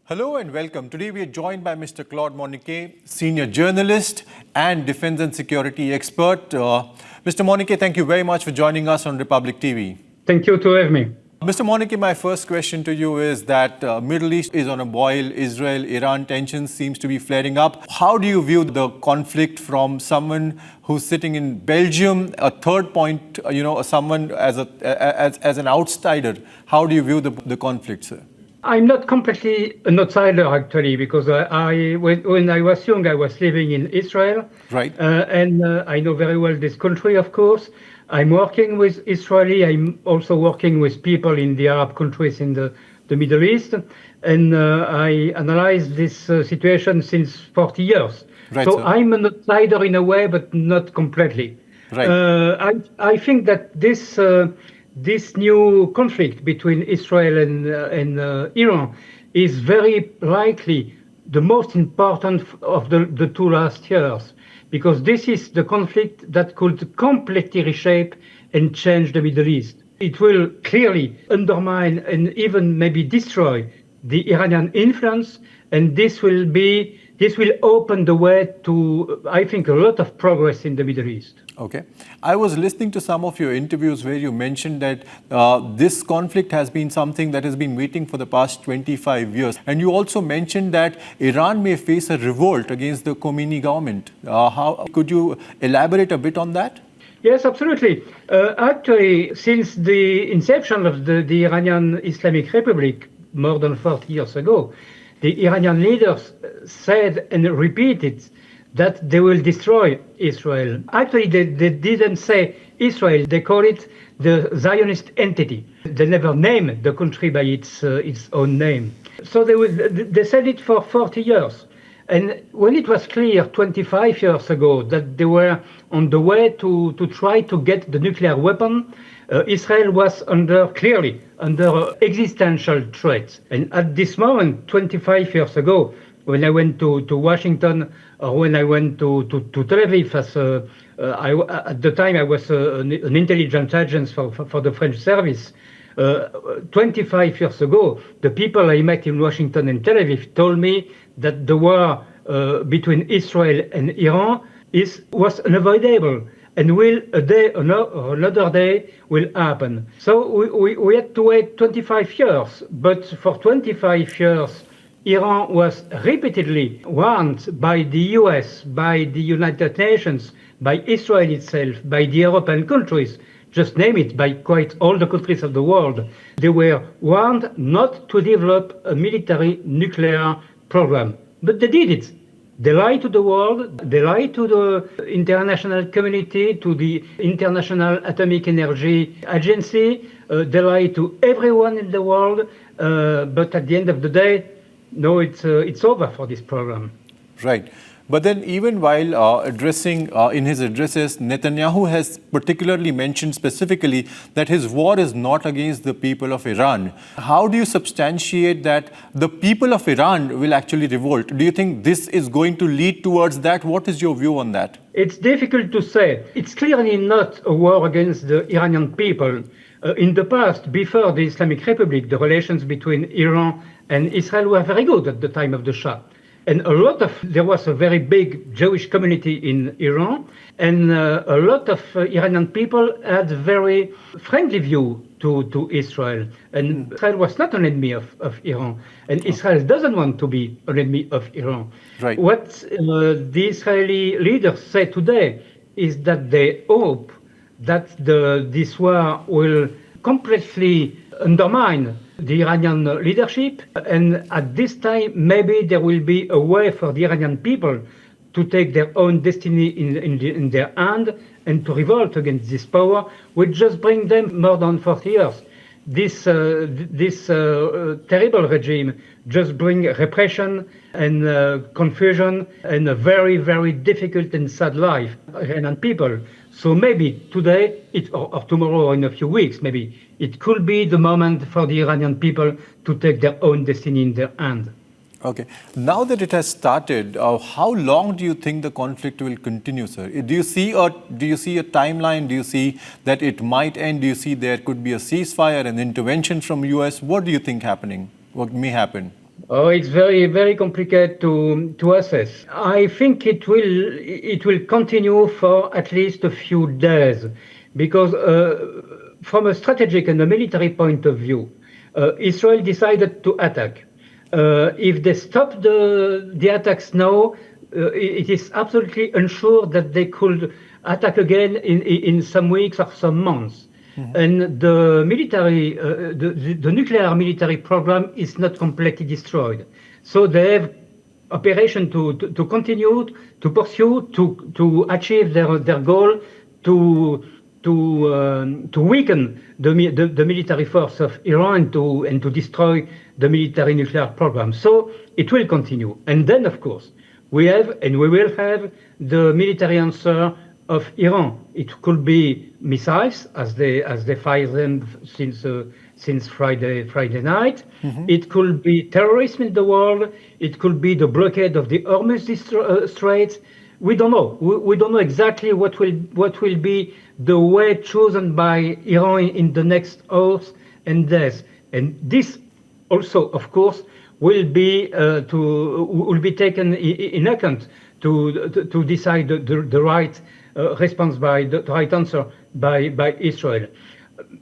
Hello and welcome. Today we are joined by Mr. Claude Moniquet, senior journalist and defense and security expert. Mr. Moniquet, thank you very much for joining us on Republic TV. Thank you to have me. Mr. Moniquet, my first question to you is that Middle East is on a boil. Israel-Iran tensions seems to be flaring up. How do you view the conflict from someone who's sitting in Belgium, a third point, someone as an outsider? How do you view the conflict, sir? I'm not completely an outsider, actually, because when I was young, I was living in Israel. Right. And I know very well this country, of course. I'm working with Israeli. I'm also working with people in the Arab countries in the Middle East. And I analyze this situation since 40 years. Right, so sir. I'm an outsider in a way, but not completely. Right. I think that this new conflict between Israel and Iran is very likely the most important of the two last years, because this is the conflict that could completely reshape and change the Middle East. It will clearly undermine and even maybe destroy the Iranian influence, and this will open the way to, I think, a lot of progress in the Middle East. Okay. I was listening to some of your interviews where you mentioned that this conflict has been something that has been waiting for the past 25 years. And you also mentioned that Iran may face a revolt against the Khomeini government. How could you elaborate a bit on that? Yes, absolutely. Actually, since the inception of the Iranian Islamic Republic more than 40 years ago, the Iranian leaders said and repeated that they will destroy Israel. Actually, they didn't say Israel. They call it the Zionist entity. They never named the country by its own name. So they said it for 40 years. And when it was clear 25 years ago that they were on the way to try to get the nuclear weapon, Israel was clearly under existential threat. And at this moment, 25 years ago, when I went to Washington, or when I went to Tel Aviv, at the time I was an intelligence agent for the French service. 25 years ago, the people I met in Washington and Tel Aviv told me that the war between Israel and Iran was unavoidable, and a day or another day will happen. So we had to wait 25 years, but for 25 years, Iran was repeatedly warned by the US, by the United Nations, by Israel itself, by the European countries, just name it, by quite all the countries of the world. They were warned not to develop a military nuclear program, but they did it. They lied to the world, they lied to the international community, to the International Atomic Energy Agency, they lied to everyone in the world, but at the end of the day, no, it's over for this program. Right. But then even while addressing in his addresses, Netanyahu has particularly mentioned specifically that his war is not against the people of Iran. How do you substantiate that the people of Iran will actually revolt? Do you think this is going to lead towards that? What is your view on that? It's difficult to say. It's clearly not a war against the Iranian people. In the past, before the Islamic Republic, the relations between Iran and Israel were very good at the time of the Shah. And there was a very big Jewish community in Iran, and a lot of Iranian people had a very friendly view to Israel. And Israel was not an enemy of Iran, and Israel doesn't want to be an enemy of Iran. Right. What the Israeli leaders say today is that they hope that this war will completely undermine the Iranian leadership, and at this time maybe there will be a way for the Iranian people to take their own destiny in their hand and to revolt against this power, which just bring them more than 40 years. This terrible regime just bring repression and confusion and a very, very difficult and sad life for Iranian people. So maybe today, or tomorrow or in a few weeks, maybe it could be the moment for the Iranian people to take their own destiny in their hand. Okay. Now that it has started, how long do you think the conflict will continue, sir? Do you see a timeline? Do you see that it might end? Do you see there could be a ceasefire, an intervention from US? What do you think happening? What may happen? Oh, it's very, very complicated to assess. I think it will continue for at least a few days, because from a strategic and a military point of view, Israel decided to attack. If they stop the attacks now, it is absolutely unsure that they could attack again in some weeks or some months. And the military, the nuclear military program is not completely destroyed. So they have operation to continue, to pursue, to achieve their goal, to weaken the military force of Iran and to destroy the military nuclear program. So it will continue. And then, of course, we have and we will have the military answer of Iran. It could be missiles, as they fire them since Friday night. It could be terrorism in the world. It could be the blockade of the Hormuz Straits. We don't know. We don't know exactly what will be the way chosen by Iran in the next hours and days. And this also, of course, will be taken in account to decide the right response the right answer by Israel.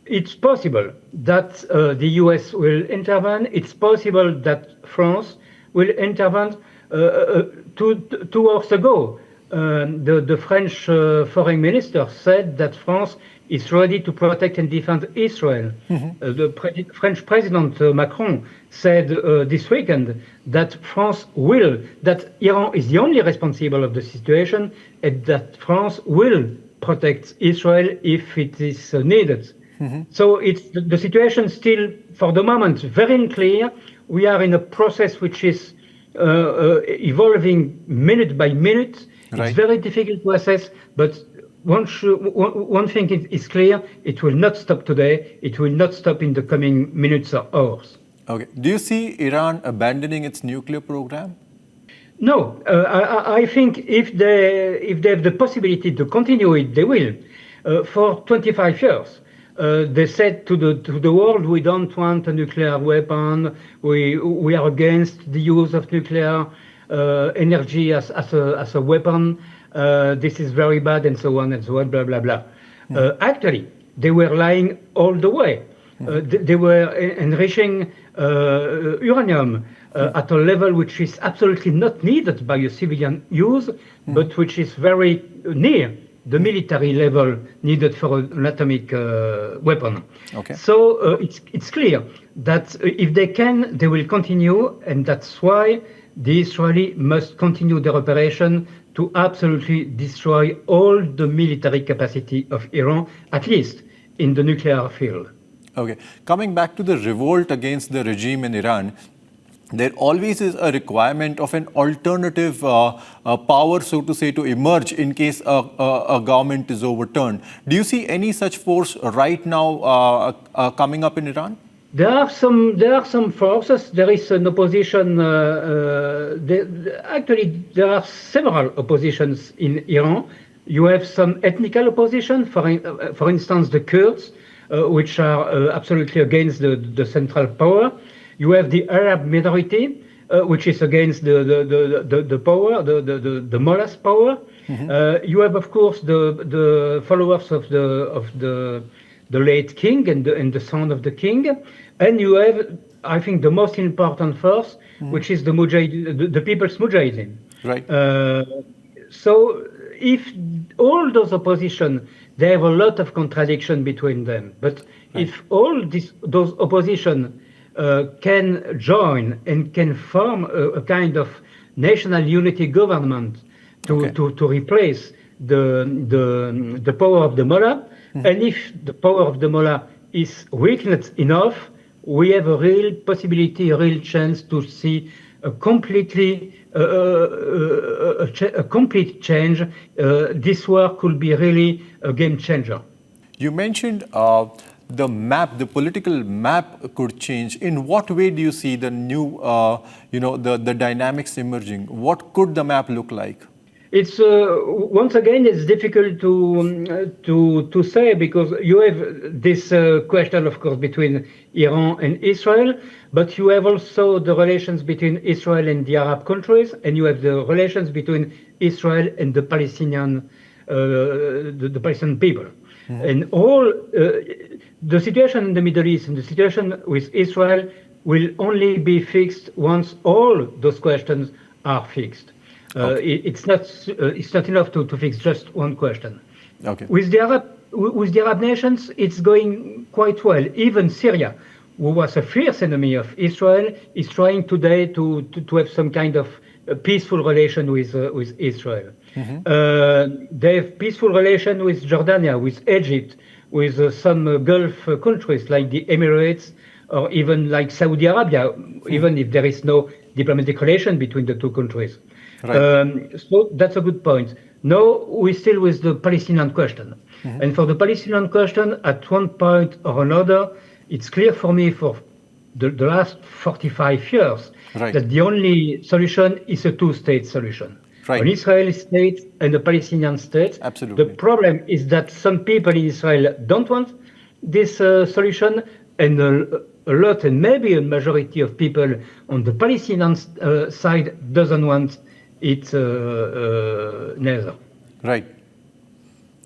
It's possible that the US will intervene. It's possible that France will intervene. 2 hours ago, the French foreign minister said that France is ready to protect and defend Israel. The French President Macron said this weekend that that Iran is the only responsible of the situation, and that France will protect Israel if it is needed. So the situation still, for the moment, very unclear. We are in a process which is evolving minute by minute. Right. It's very difficult to assess, but one thing is clear: it will not stop today. It will not stop in the coming minutes or hours. Okay. Do you see Iran abandoning its nuclear program? No, I think if they have the possibility to continue it, they will. For 25 years, they said to the world, we don't want a nuclear weapon. We are against the use of nuclear energy as a weapon. This is very bad, and so on and so on. Blah blah blah. Actually, they were lying all the way. They were enriching uranium at a level which is absolutely not needed by a civilian use, but which is very near the military level needed for an atomic weapon. Okay. So it's clear that if they can, they will continue, and that's why the Israeli must continue their operation to absolutely destroy all the military capacity of Iran, at least in the nuclear field. Okay. Coming back to the revolt against the regime in Iran, there always is a requirement of an alternative power, so to say, to emerge in case a government is overturned. Do you see any such force right now coming up in Iran? There are some forces. There is an opposition. Actually, there are several oppositions in Iran. You have some ethnical opposition, for instance, the Kurds, which are absolutely against the central power. You have the Arab minority, which is against the power, the mullahs' power. You have, of course, the followers of the late king and the son of the king, and you have, I think, the most important force, which is the People's Mujahideen. Right. So if all those opposition, they have a lot of contradiction between them. But if all those opposition can join and can form a kind of national unity government to replace the power of the mullah, and if the power of the mullah is weakened enough, we have a real possibility, a real chance to see a complete change. This war could be really a game changer. You mentioned the map, the political map could change. In what way do you see the new, the dynamics emerging? What could the map look like? It's once again it's difficult to say because you have this question, of course, between Iran and Israel, but you have also the relations between Israel and the Arab countries, and you have the relations between Israel and the Palestinian the Palestinian people, and all the situation in the Middle East and the situation with Israel will only be fixed once all those questions are fixed. It's not enough to fix just one question. Okay. With the Arab nations, it's going quite well. Even Syria, who was a fierce enemy of Israel, is trying today to have some kind of a peaceful relation with Israel. They have peaceful relation with Jordania, with Egypt, with some Gulf countries like the Emirates, or even like Saudi Arabia, even if there is no diplomatic relation between the two countries. Right. So that's a good point. Now we're still with the Palestinian question. And for the Palestinian question, at one point or another, it's clear for me for the last 45 years that the only solution is a two-state solution. Right. An Israeli state and a Palestinian state. Absolutely. The problem is that some people in Israel don't want this solution, and a lot, and maybe a majority of people on the Palestinian side doesn't want it neither. Right.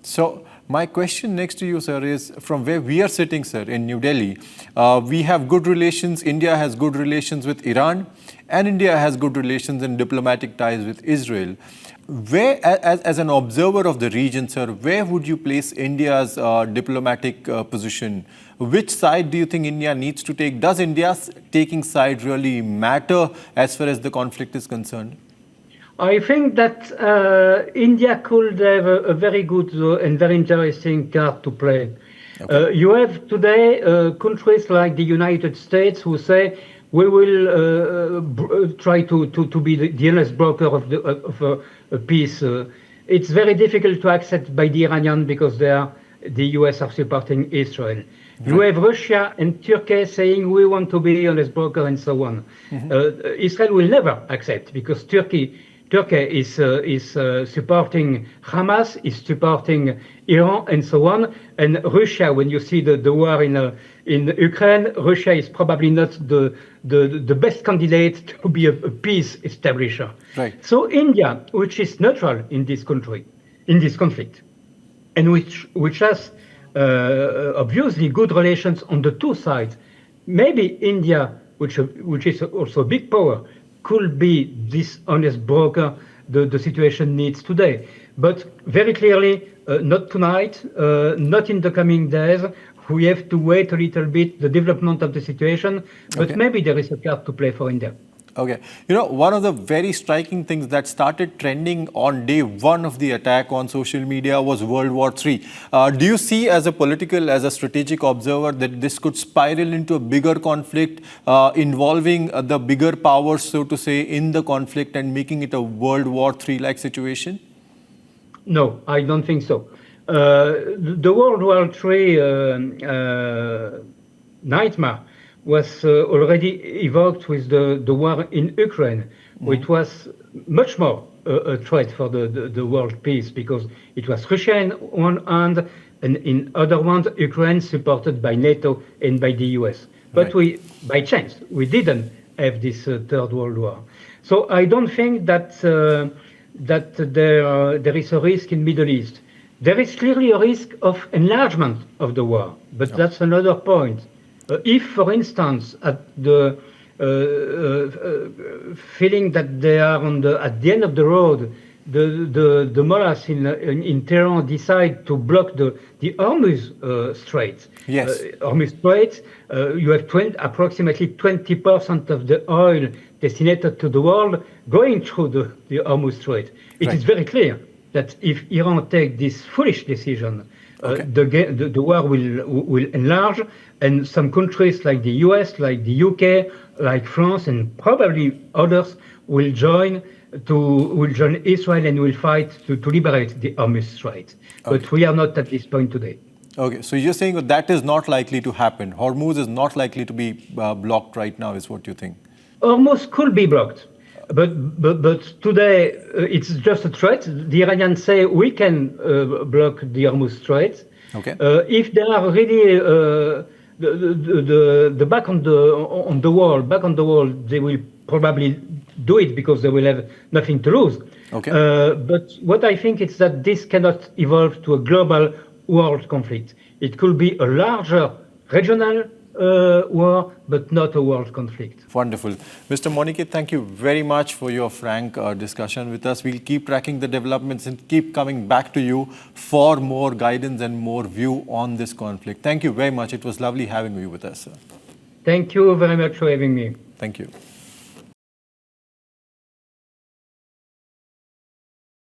So my question next to you, sir, is from where we are sitting, sir, in New Delhi. We have good relations. India has good relations with Iran, and India has good relations and diplomatic ties with Israel. Where, as an observer of the region, sir, where would you place India's diplomatic position? Which side do you think India needs to take? Does India's taking side really matter as far as the conflict is concerned? I think that India could have a very good and very interesting card to play. Okay. You have today countries like the United States who say we will try to be the honest broker of a peace. It's very difficult to accept by the Iranians because the US are supporting Israel. Right. You have Russia and Turkey saying we want to be honest broker and so on. Israel will never accept because Turkey is supporting Hamas, is supporting Iran, and so on. And Russia, when you see the war in Ukraine, Russia is probably not the best candidate to be a peace establisher. Right. So India, which is neutral in this country, in this conflict, and which has obviously good relations on the two sides, maybe India, which is also a big power, could be this honest broker the situation needs today. But very clearly, not tonight, not in the coming days. We have to wait a little bit the development of the situation, but maybe there is a card to play for India. Okay. You know, one of the very striking things that started trending on day one of the attack on social media was World War III. Do you see as a strategic observer that this could spiral into a bigger conflict involving the bigger powers, so to say, in the conflict and making it a World War III-like situation? No, I don't think so. The World War III nightmare was already evoked with the war in Ukraine, which was much more a threat for the world peace because it was Russia in one hand and in other ones Ukraine supported by NATO and by the US. But by chance, we didn't have this Third World War. So I don't think that there is a risk in Middle East. There is clearly a risk of enlargement of the war, but that's another point. If, for instance, at the feeling that they are at the end of the road, the mullahs in Tehran decide to block the Hormuz Strait. Yes. Hormuz Strait, you have approximately 20% of the oil destined to the world going through the Hormuz Strait. It is very clear that if Iran takes this foolish decision, the war will enlarge, and some countries like the US, like the UK, like France, and probably others will join Israel and will fight to liberate the Hormuz Strait. But we are not at this point today. Okay, so you're saying that is not likely to happen. Hormuz is not likely to be blocked right now, is what you think? Hormuz could be blocked. But today it's just a threat. The Iranians say we can block the Hormuz Strait. Okay. If they are really the back on the wall, they will probably do it because they will have nothing to lose. Okay. But what I think is that this cannot evolve to a global world conflict. It could be a larger regional war, but not a world conflict. Wonderful. Mr. Moniquet, thank you very much for your frank discussion with us. We'll keep tracking the developments and keep coming back to you for more guidance and more view on this conflict. Thank you very much. It was lovely having you with us, sir. Thank you very much for having me. Thank you.